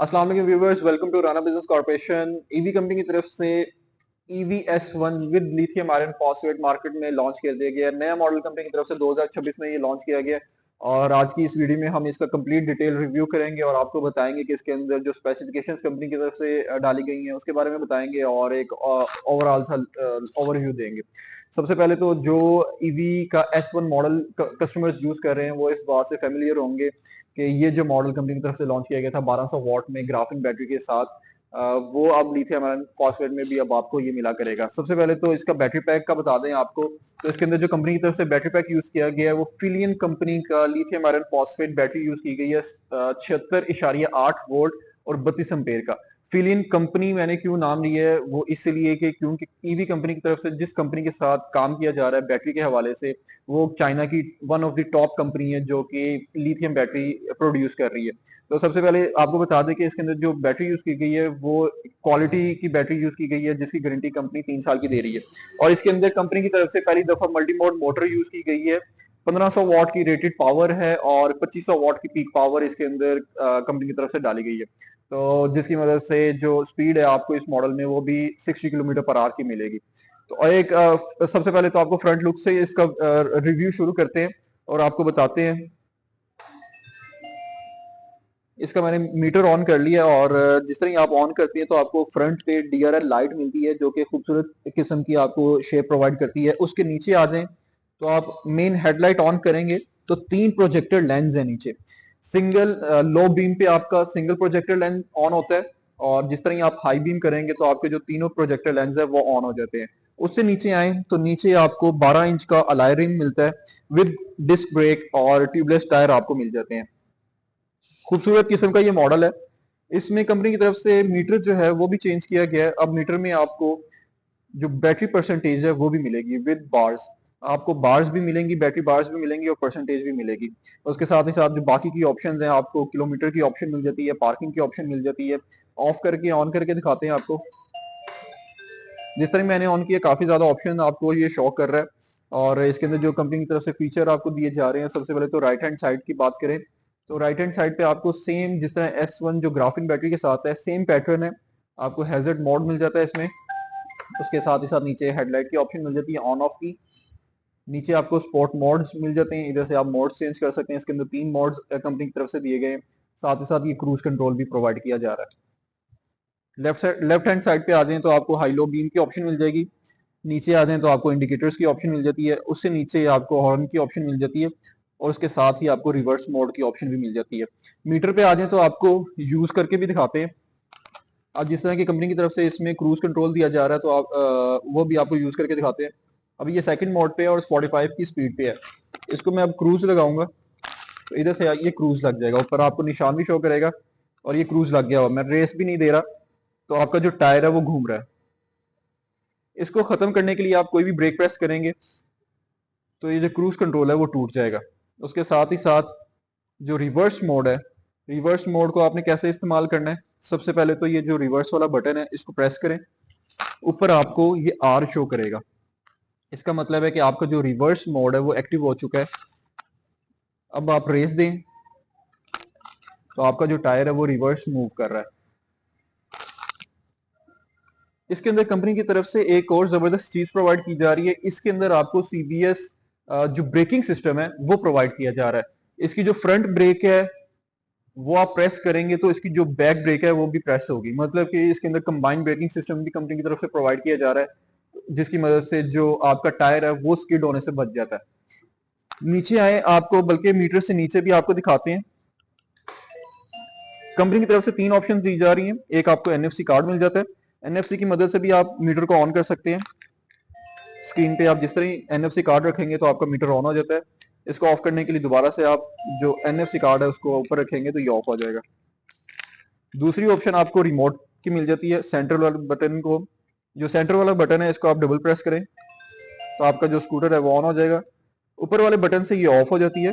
अस्सलाम वालेकुम viewers, welcome to Rana business corporation. EV company की तरफ से EV S1 with lithium iron phosphate market में लॉन्च कर दिया गया। नया मॉडल कंपनी की तरफ से 2026 में ये लॉन्च किया गया और आज की इस वीडियो में हम इसका कंप्लीट डिटेल रिव्यू करेंगे और आपको बताएंगे कि इसके अंदर जो स्पेसिफिकेशंस कंपनी की तरफ से डाली गई हैं उसके बारे में बताएंगे और एक ओवरऑल सा ओवरव्यू देंगे। सबसे पहले तो जो ईवी का S1 मॉडल कस्टमर्स यूज कर रहे हैं वो इस बात से फेमिलियर होंगे कि ये जो मॉडल कंपनी की तरफ से लॉन्च किया गया था 1200 वॉट में ग्राफिन बैटरी के साथ, वो अब लिथियम आयरन फॉस्फेट में भी अब आपको ये मिला करेगा। सबसे पहले तो इसका बैटरी पैक का बता दें आपको, तो इसके अंदर जो कंपनी की तरफ से बैटरी पैक यूज किया गया है वो फिलियन कंपनी का lithium iron phosphate battery use की गई है 76.8 वोल्ट और 32 एम्पेयर का। फिलियन कंपनी मैंने क्यों नाम लिया है वो इसलिए कि क्योंकि ईवी कंपनी की तरफ से जिस कंपनी के साथ काम किया जा रहा है बैटरी के हवाले से वो चाइना की one of the top company है जो कि लिथियम बैटरी प्रोड्यूस कर रही है। तो सबसे पहले आपको बता दें कि इसके अंदर जो बैटरी यूज की गई है वो क्वालिटी की बैटरी यूज की गई है जिसकी गारंटी कंपनी 3 साल की दे रही है। और इसके अंदर कंपनी की तरफ से पहली दफा मल्टी मोड मोटर यूज की गई है। 1500 वॉट की रेटेड पावर है और 2500 वॉट की पीक पावर इसके अंदर कंपनी की तरफ से डाली गई है। तो जिसकी मदद से जो स्पीड है आपको इस मॉडल में वो भी 60 किलोमीटर पर आवर की मिलेगी। तो एक सबसे पहले तो आपको फ्रंट लुक से इसका रिव्यू शुरू करते हैं और आपको बताते हैं। इसका मैंने मीटर ऑन कर लिया और जिस तरह आप ऑन करती है तो आपको फ्रंट पे DRL लाइट मिलती है जो कि खूबसूरत किस्म की आपको शेप प्रोवाइड करती है। उसके नीचे आ जाएं तो आप मेन हेडलाइट ऑन करेंगे तो 3 प्रोजेक्टर लेंस है नीचे। सिंगल लो बीम पे आपका सिंगल प्रोजेक्टर लेंस ऑन होता है और जिस तरह आप हाई बीम करेंगे तो आपके जो तीनों प्रोजेक्टर लेंस है वो ऑन हो जाते हैं। उससे नीचे आए तो नीचे आपको 12 इंच का अलॉय रिम मिलता है विद डिस्क ब्रेक और ट्यूबलेस टायर आपको मिल जाते हैं। खूबसूरत किस्म का ये मॉडल है। इसमें कंपनी की तरफ से मीटर जो है वो भी चेंज किया गया है। अब मीटर में आपको जो बैटरी परसेंटेज है वो भी मिलेगी विद बार्स। आपको बार्स भी मिलेंगी, बैटरी बार्स भी मिलेंगी और परसेंटेज भी मिलेगी। उसके साथ ही साथ जो बाकी की ऑप्शन है आपको किलोमीटर की ऑप्शन मिल जाती है, पार्किंग की ऑप्शन मिल जाती है। ऑफ करके ऑन करके दिखाते हैं आपको। जिस तरह मैंने ऑन किया काफी ज्यादा ऑप्शन आपको ये शो कर रहा है। और इसके अंदर जो कंपनी की तरफ से फीचर आपको दिए जा रहे हैं, सबसे पहले तो राइट हैंड साइड की बात करें तो राइट हैंड साइड पे आपको सेम जिस तरह S1 जो ग्राफिन बैटरी के साथ है सेम पैटर्न है। आपको हैजर्ड मोड मिल जाता है इसमें। उसके साथ ही साथ नीचे हेडलाइट की ऑप्शन मिल जाती है ऑन ऑफ की। नीचे आपको स्पोर्ट मोड्स मिल जाते हैं, इधर से आप मोड्स चेंज कर सकते हैं। इसके अंदर 3 मोड्स कंपनी की तरफ से दिए गए हैं। साथ ही साथ ये क्रूज कंट्रोल भी प्रोवाइड किया जा रहा है। लेफ्ट हैंड साइड पे आ जाएं तो आपको हाई लो बीम की ऑप्शन मिल जाएगी। नीचे आ जाएं तो आपको इंडिकेटर्स की ऑप्शन मिल जाती है। उससे नीचे आपको हॉर्न की ऑप्शन मिल जाती है और उसके साथ ही आपको रिवर्स मोड की ऑप्शन भी मिल जाती है। मीटर पे आ जाएं तो आपको यूज करके भी दिखाते हैं। अब जिस तरह की कंपनी की तरफ से इसमें क्रूज कंट्रोल दिया जा रहा है तो आप वो भी आपको यूज करके दिखाते हैं। अभी ये सेकंड मोड पे है और 45 की स्पीड पे है। इसको मैं अब क्रूज लगाऊंगा तो इधर से ये क्रूज लग जाएगा, ऊपर आपको निशान भी शो करेगा और ये क्रूज लग गया हुआ। मैं रेस भी नहीं दे रहा तो आपका जो टायर है वो घूम रहा है। इसको खत्म करने के लिए आप कोई भी ब्रेक प्रेस करेंगे तो ये जो क्रूज कंट्रोल है वो टूट जाएगा। उसके साथ ही साथ जो रिवर्स मोड है, रिवर्स मोड को आपने कैसे इस्तेमाल करना है, सबसे पहले तो ये जो रिवर्स वाला बटन है इसको प्रेस करें। ऊपर आपको ये R शो करेगा। इसका मतलब है कि आपका जो रिवर्स मोड है वो एक्टिव हो चुका है। अब आप रेस दें तो आपका जो टायर है वो रिवर्स मूव कर रहा है। इसके अंदर कंपनी की तरफ से एक और जबरदस्त चीज प्रोवाइड की जा रही है। इसके अंदर आपको CBS जो ब्रेकिंग सिस्टम है वो प्रोवाइड किया जा रहा है। इसकी जो फ्रंट ब्रेक है वो आप प्रेस करेंगे तो इसकी जो बैक ब्रेक है वो भी प्रेस होगी। मतलब कि इसके अंदर कंबाइंड ब्रेकिंग सिस्टम भी कंपनी की तरफ से प्रोवाइड किया जा रहा है जिसकी मदद से जो आपका टायर है वो स्किड होने से बच जाता है। नीचे आए आपको बल्कि मीटर से नीचे भी आपको दिखाते हैं। कंपनी की तरफ से 3 ऑप्शन दी जा रही हैं। एक आपको NFC कार्ड मिल जाता है। NFC की मदद से भी आप मीटर को ऑन कर सकते हैं। स्क्रीन पे आप जिस तरह NFC कार्ड रखेंगे तो आपका मीटर ऑन हो जाता है। इसको ऑफ करने के लिए दोबारा से आप जो NFC कार्ड है उसको ऊपर रखेंगे तो ये ऑफ हो जाएगा। दूसरी ऑप्शन आपको रिमोट की मिल जाती है। सेंटर वाले बटन को, जो सेंटर वाला बटन है इसको आप डबल प्रेस करें तो आपका जो स्कूटर है वो ऑन हो जाएगा। ऊपर वाले बटन से ये ऑफ हो जाती है।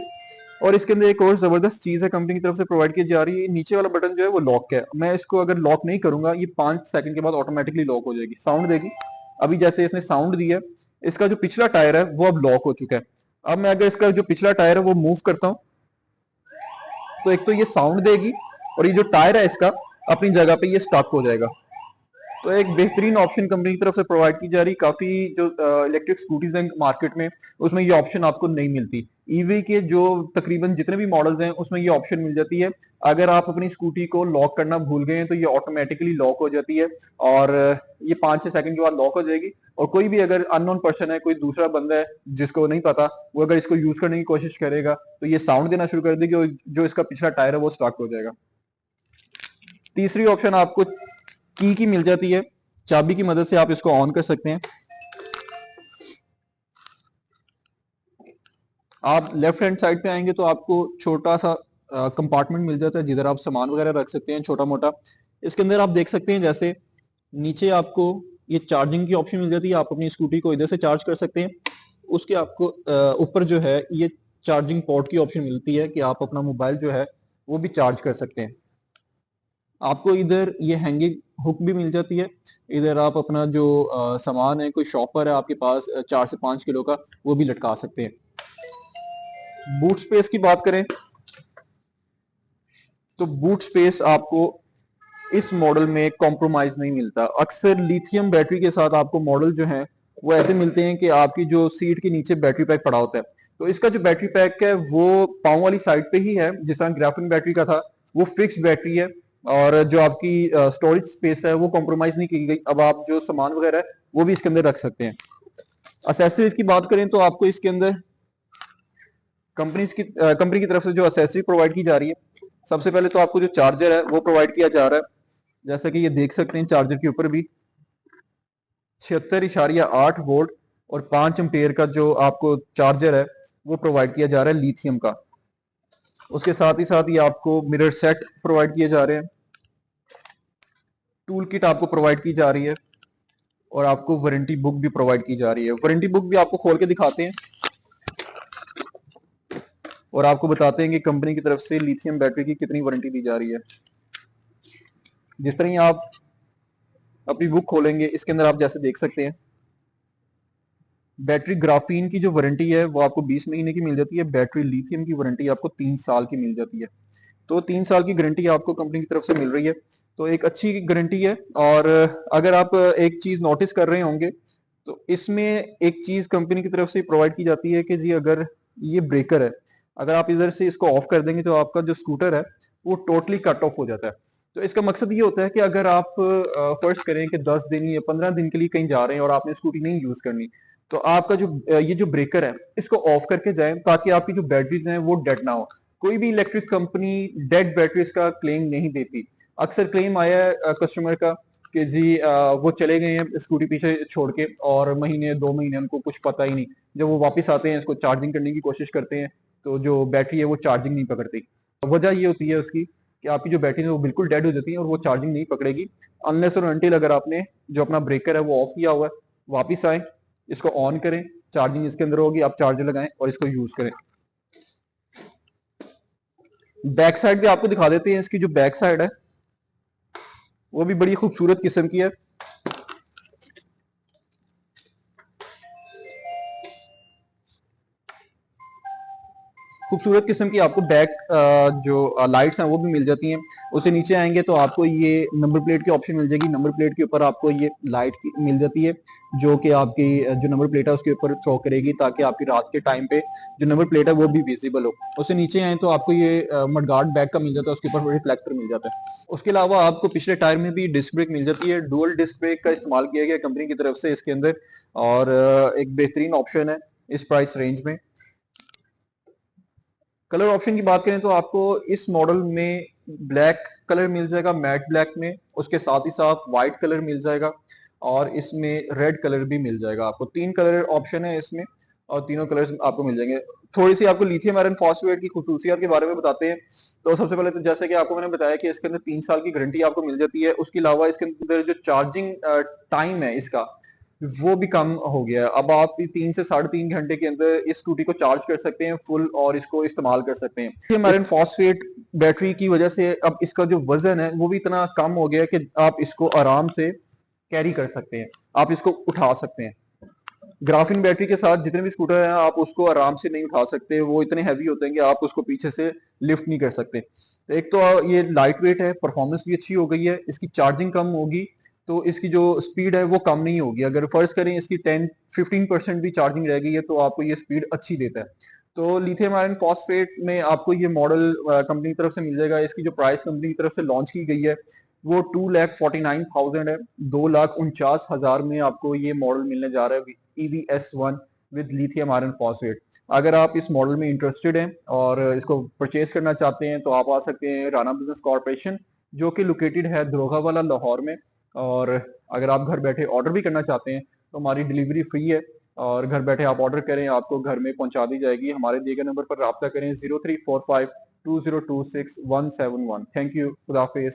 और इसके अंदर एक और जबरदस्त चीज है कंपनी की तरफ से प्रोवाइड की जा रही है। नीचे वाला बटन जो है वो लॉक है। मैं इसको अगर लॉक नहीं करूंगा ये 5 सेकंड के बाद ऑटोमेटिकली लॉक हो जाएगी, साउंड देगी। अभी जैसे इसने साउंड दिया, इसका जो पिछला टायर है वो अब लॉक हो चुका है। अब मैं अगर इसका जो पिछला टायर है वो मूव करता हूँ तो एक तो ये साउंड देगी और ये जो टायर है इसका अपनी जगह पे ये स्टक हो जाएगा। तो एक बेहतरीन ऑप्शन कंपनी की तरफ से प्रोवाइड की जा रही। काफी जो इलेक्ट्रिक स्कूटीज हैं मार्केट में, उसमें ये ऑप्शन आपको नहीं मिलती। ईवी के जो तकरीबन जितने भी मॉडल्स हैं उसमें ये ऑप्शन मिल जाती है। अगर आप अपनी स्कूटी को लॉक करना भूल गए हैं तो ये ऑटोमेटिकली लॉक हो जाती है, और ये 5 से 6 सेकंड के बाद लॉक हो जाएगी। और कोई भी अगर अननोन पर्सन है, कोई दूसरा बंदा है जिसको नहीं पता, वो अगर इसको यूज करने की कोशिश करेगा तो ये साउंड देना शुरू कर देगी और जो इसका पिछला टायर है वो स्टॉक हो जाएगा। तीसरी ऑप्शन आपको की मिल जाती है। चाबी की मदद से आप इसको ऑन कर सकते हैं। आप लेफ्ट हैंड साइड पे आएंगे तो आपको छोटा सा कंपार्टमेंट मिल जाता है जिधर आप सामान वगैरह रख सकते हैं छोटा मोटा। इसके अंदर आप देख सकते हैं जैसे नीचे आपको ये चार्जिंग की ऑप्शन मिल जाती है। आप अपनी स्कूटी को इधर से चार्ज कर सकते हैं। उसके आपको ऊपर जो है ये चार्जिंग पोर्ट की ऑप्शन मिलती है कि आप अपना मोबाइल जो है वो भी चार्ज कर सकते हैं। आपको इधर ये हैंगिंग हुक भी मिल जाती है। इधर आप अपना जो सामान है, कोई शॉपर है आपके पास 4 से 5 किलो का, वो भी लटका सकते हैं। बूट स्पेस की बात करें तो बूट स्पेस आपको इस मॉडल में कॉम्प्रोमाइज नहीं मिलता। अक्सर लिथियम बैटरी के साथ आपको मॉडल जो है वो ऐसे मिलते हैं कि आपकी जो सीट के नीचे बैटरी पैक पड़ा होता है। तो इसका जो बैटरी पैक है वो पांव वाली साइड पे ही है, जिस तरह ग्राफिन बैटरी का था। वो फिक्स बैटरी है, और जो आपकी स्टोरेज स्पेस है वो कॉम्प्रोमाइज नहीं की गई। अब आप जो सामान वगैरह है वो भी इसके अंदर रख सकते हैं। असेसरीज की बात करें तो आपको इसके अंदर कंपनी की तरफ से जो असेसरी प्रोवाइड की जा रही है, सबसे पहले तो आपको जो चार्जर है वो प्रोवाइड किया जा रहा है। जैसा कि ये देख सकते हैं चार्जर के ऊपर भी 76.8 वोल्ट और 5 एम्पेयर का जो आपको चार्जर है वो प्रोवाइड किया जा रहा है लिथियम का। उसके साथ ही ये आपको मिरर सेट प्रोवाइड किए जा रहे हैं। टूल किट आपको प्रोवाइड की जा रही है, और आपको वारंटी बुक भी प्रोवाइड की जा रही है। वारंटी बुक भी आपको खोल के दिखाते हैं और आपको बताते हैं कि कंपनी की तरफ से लिथियम बैटरी की कितनी वारंटी दी जा रही है। जिस तरह आप अपनी बुक खोलेंगे, इसके अंदर आप जैसे देख सकते हैं बैटरी ग्राफीन की जो वारंटी है वो आपको 20 महीने की मिल जाती है। बैटरी लिथियम की वारंटी आपको 3 साल की मिल जाती है। तो 3 साल की गारंटी आपको कंपनी की तरफ से मिल रही है, तो एक अच्छी गारंटी है। और अगर आप एक चीज नोटिस कर रहे होंगे तो इसमें एक चीज कंपनी की तरफ से प्रोवाइड की जाती है कि जी अगर ये ब्रेकर है, अगर आप इधर से इसको ऑफ कर देंगे तो आपका जो स्कूटर है वो टोटली कट ऑफ हो जाता है। तो इसका मकसद ये होता है कि अगर आप फर्स्ट करें कि 10 दिन या 15 दिन के लिए कहीं जा रहे हैं और आपने स्कूटी नहीं यूज करनी, तो आपका जो ये जो ब्रेकर है इसको ऑफ करके जाएं, ताकि आपकी जो बैटरीज हैं वो डेड ना हो। कोई भी इलेक्ट्रिक कंपनी डेड बैटरीज का क्लेम नहीं देती। अक्सर क्लेम आया है कस्टमर का कि जी वो चले गए हैं स्कूटी पीछे छोड़ के और महीने 2 महीने उनको कुछ पता ही नहीं। जब वो वापस आते हैं इसको चार्जिंग करने की कोशिश करते हैं तो जो बैटरी है वो चार्जिंग नहीं पकड़ती। वजह ये होती है उसकी कि आपकी जो बैटरी है वो बिल्कुल डेड हो जाती है और वो चार्जिंग नहीं पकड़ेगी अनलेस और अनटिल अगर आपने जो अपना ब्रेकर है वो ऑफ किया हुआ है। वापिस आए, इसको ऑन करें, चार्जिंग इसके अंदर होगी, आप चार्जर लगाएं और इसको यूज करें। बैक साइड भी आपको दिखा देते हैं। इसकी जो बैक साइड है वो भी बड़ी खूबसूरत किस्म की है। खूबसूरत किस्म की आपको बैक जो लाइट्स हैं वो भी मिल जाती हैं। उससे नीचे आएंगे तो आपको ये नंबर प्लेट की ऑप्शन मिल जाएगी। नंबर प्लेट के ऊपर आपको ये लाइट की मिल जाती है जो कि आपकी जो नंबर प्लेट है उसके ऊपर थ्रो करेगी, ताकि आपकी रात के टाइम पे जो नंबर प्लेट है वो भी विजिबल हो। उससे नीचे आए तो आपको ये मडगार्ड बैक का मिल जाता है, उसके ऊपर रिफ्लेक्टर मिल जाता है। उसके अलावा आपको पिछले टायर में भी डिस्क ब्रेक मिल जाती है। डुअल डिस्क ब्रेक का इस्तेमाल किया गया कंपनी की तरफ से इसके अंदर, और एक बेहतरीन ऑप्शन है इस प्राइस रेंज में। कलर ऑप्शन की बात करें तो आपको इस मॉडल में ब्लैक कलर मिल जाएगा मैट ब्लैक में, उसके साथ ही साथ व्हाइट कलर मिल जाएगा, और इसमें रेड कलर भी मिल जाएगा। आपको 3 कलर ऑप्शन है इसमें और तीनों कलर्स आपको मिल जाएंगे। थोड़ी सी आपको लिथियम आयरन फॉस्फेट की खुसूसियत के बारे में बताते हैं। तो सबसे पहले तो जैसे कि आपको मैंने बताया कि इसके अंदर 3 साल की गारंटी आपको मिल जाती है। उसके अलावा इसके अंदर जो चार्जिंग टाइम है इसका वो भी कम हो गया है। अब आप 3 से 3.5 घंटे के अंदर इस स्कूटी को चार्ज कर सकते हैं फुल और इसको इस्तेमाल कर सकते हैं। लिथियम आयरन फॉस्फेट बैटरी की वजह से अब इसका जो वजन है वो भी इतना कम हो गया है कि आप इसको आराम से कैरी कर सकते हैं, आप इसको उठा सकते हैं। ग्राफीन बैटरी के साथ जितने भी स्कूटर हैं आप उसको आराम से नहीं उठा सकते, वो इतने हैवी होते हैं कि आप उसको पीछे से लिफ्ट नहीं कर सकते। तो एक तो ये लाइट वेट है, परफॉर्मेंस भी अच्छी हो गई है, इसकी चार्जिंग कम होगी तो इसकी जो स्पीड है वो कम नहीं होगी। अगर फर्ज करें इसकी 10-15% भी चार्जिंग रह गई है तो आपको ये स्पीड अच्छी देता है। तो लिथियम आयरन फॉस्फेट में आपको ये मॉडल कंपनी की तरफ से मिल जाएगा। इसकी जो प्राइस कंपनी की तरफ से लॉन्च की गई है वो 2,49,000 है। 2,49,000 में आपको ये मॉडल मिलने जा रहा है, EVS1 with lithium iron phosphate. अगर आप इस मॉडल में इंटरेस्टेड हैं और इसको परचेज करना चाहते हैं तो आप आ सकते हैं राना बिजनेस कॉर्पोरेशन, जो कि लोकेटेड है दरोगा वाला लाहौर में। और अगर आप घर बैठे ऑर्डर भी करना चाहते हैं तो हमारी डिलीवरी फ्री है, और घर बैठे आप ऑर्डर करें आपको घर में पहुंचा दी जाएगी। हमारे दिए गए नंबर पर रब्ता करें 0345 2026 171। थैंक यू, खुदा हाफिज।